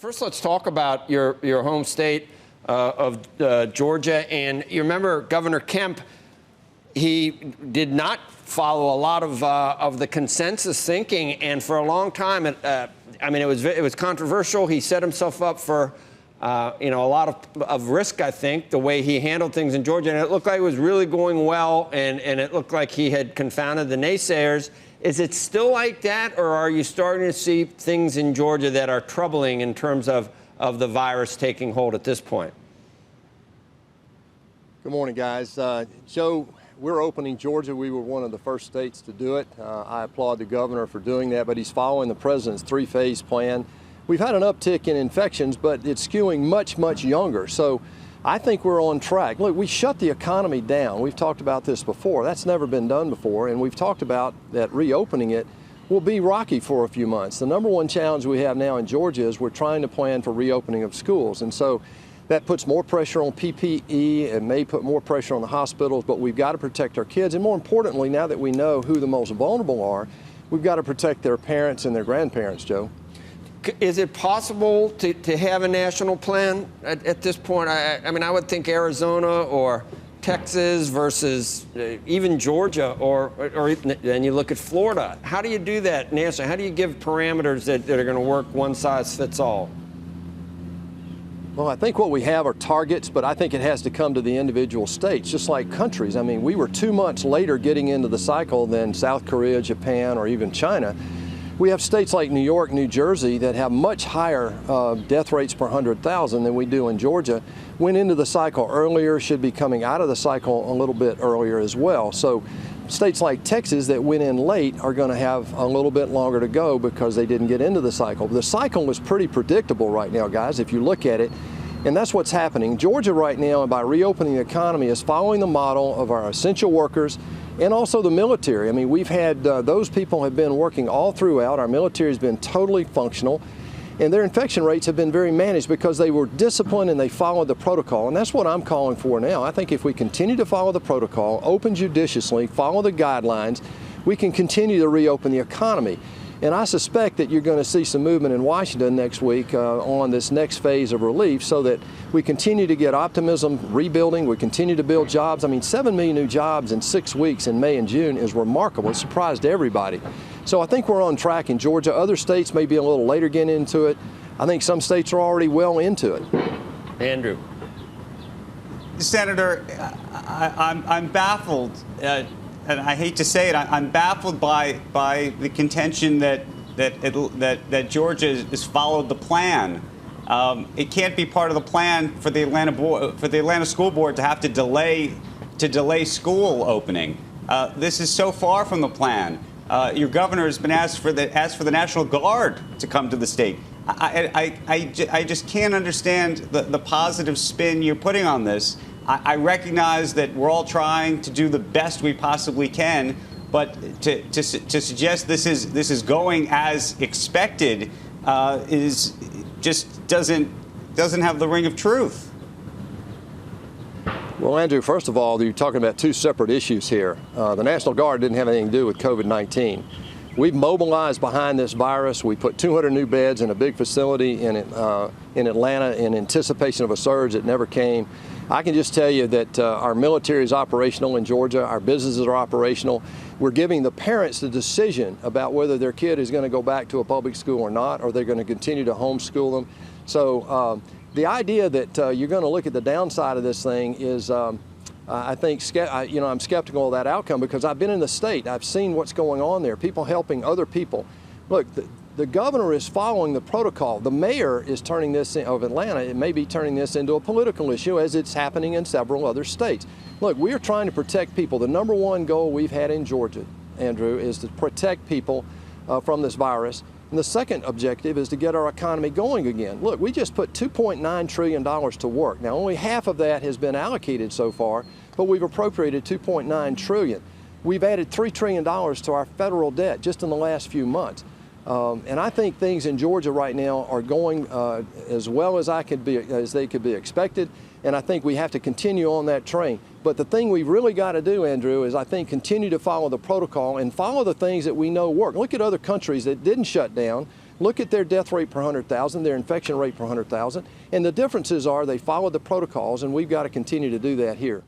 First, let's talk about your home state of Georgia. And you remember Governor Kemp, he did not follow a lot of the consensus thinking. And for a long time, I mean, it was controversial. He set himself up for, a lot of risk, I think, the way he handled things in Georgia. And it looked like it was really going well, and it looked like he had confounded the naysayers. Is it still like that, or are you starting to see things in Georgia that are troubling in terms of the virus taking hold at this point? Good morning, guys. Joe, we're opening Georgia. We were one of the first states to do it. I applaud the governor for doing that, but he's following the president's three-phase plan. We've had an uptick in infections, but it's skewing much, much younger. So I think we're on track. Look, we shut the economy down. We've talked about this before. That's never been done before, and we've talked about that reopening it will be rocky for a few months. The number one challenge we have now in Georgia is we're trying to plan for reopening of schools, and so that puts more pressure on PPE and may put more pressure on the hospitals, but we've got to protect our kids. And more importantly, now that we know who the most vulnerable are, we've got to protect their parents and their grandparents, Joe. Is it possible to have a national plan at this point? I mean, I would think Arizona or Texas versus even Georgia, or then you look at Florida. How do you do that nationally? How do you give parameters that are going to work one size fits all? Well, I think what we have are targets, but I think it has to come to the individual states, just like countries. I mean, we were 2 months later getting into the cycle than South Korea, Japan, or even China. We have states like New York, New Jersey that have much higher death rates per 100,000 than we do in Georgia. Went into the cycle earlier, should be coming out of the cycle a little bit earlier as well. So states like Texas that went in late are going to have a little bit longer to go because they didn't get into the cycle. The cycle is pretty predictable right now, guys, if you look at it. And that's what's happening. Georgia right now, by reopening the economy, is following the model of our essential workers and also the military. I mean, we've had those people have been working all throughout. Our military has been totally functional, and their infection rates have been very managed because they were disciplined and they followed the protocol. And that's what I'm calling for now. I think if we continue to follow the protocol, open judiciously, follow the guidelines, we can continue to reopen the economy. And I suspect that you're going to see some movement in Washington next week on this next phase of relief so that we continue to get optimism, rebuilding, we continue to build jobs. I mean, 7 million new jobs in 6 weeks in May and June is remarkable. It surprised everybody. So I think we're on track in Georgia. Other states may be a little later getting into it. I think some states are already well into it. Andrew. Senator, I'm baffled. And I hate to say it, I'm baffled by the contention that Georgia has followed the plan. It can't be part of the plan for the Atlanta School Board to have to delay school opening. This is so far from the plan. Your governor has been asked for the National Guard to come to the state. I just can't understand the positive spin you're putting on this. I recognize that we're all trying to do the best we possibly can, but to suggest this is going as expected is just doesn't have the ring of truth. Well, Andrew, first of all, you're talking about two separate issues here. The National Guard didn't have anything to do with COVID-19. We've mobilized behind this virus. We put 200 new beds in a big facility in Atlanta in anticipation of a surge that never came. I can just tell you that our military is operational in Georgia. Our businesses are operational. We're giving the parents the decision about whether their kid is going to go back to a public school or not, or they're going to continue to homeschool them. So the idea that you're going to look at the downside of this thing is, I think, I'm skeptical of that outcome because I've been in the state. I've seen what's going on there, people helping other people. Look, the governor is following the protocol. The mayor is turning this of Atlanta, it may be turning this into a political issue as it's happening in several other states. Look, we are trying to protect people. The number one goal we've had in Georgia, Andrew, is to protect people from this virus. And the second objective is to get our economy going again. Look, we just put $2.9 trillion to work. Now, only half of that has been allocated so far, but we've appropriated $2.9 trillion. We've added $3 trillion to our federal debt just in the last few months. And I think things in Georgia right now are going as well as they could be expected. And I think we have to continue on that train. But the thing we've really got to do, Andrew, is I think continue to follow the protocol and follow the things that we know work. Look at other countries that didn't shut down. Look at their death rate per 100,000, their infection rate per 100,000, and the differences are they follow the protocols, and we've got to continue to do that here.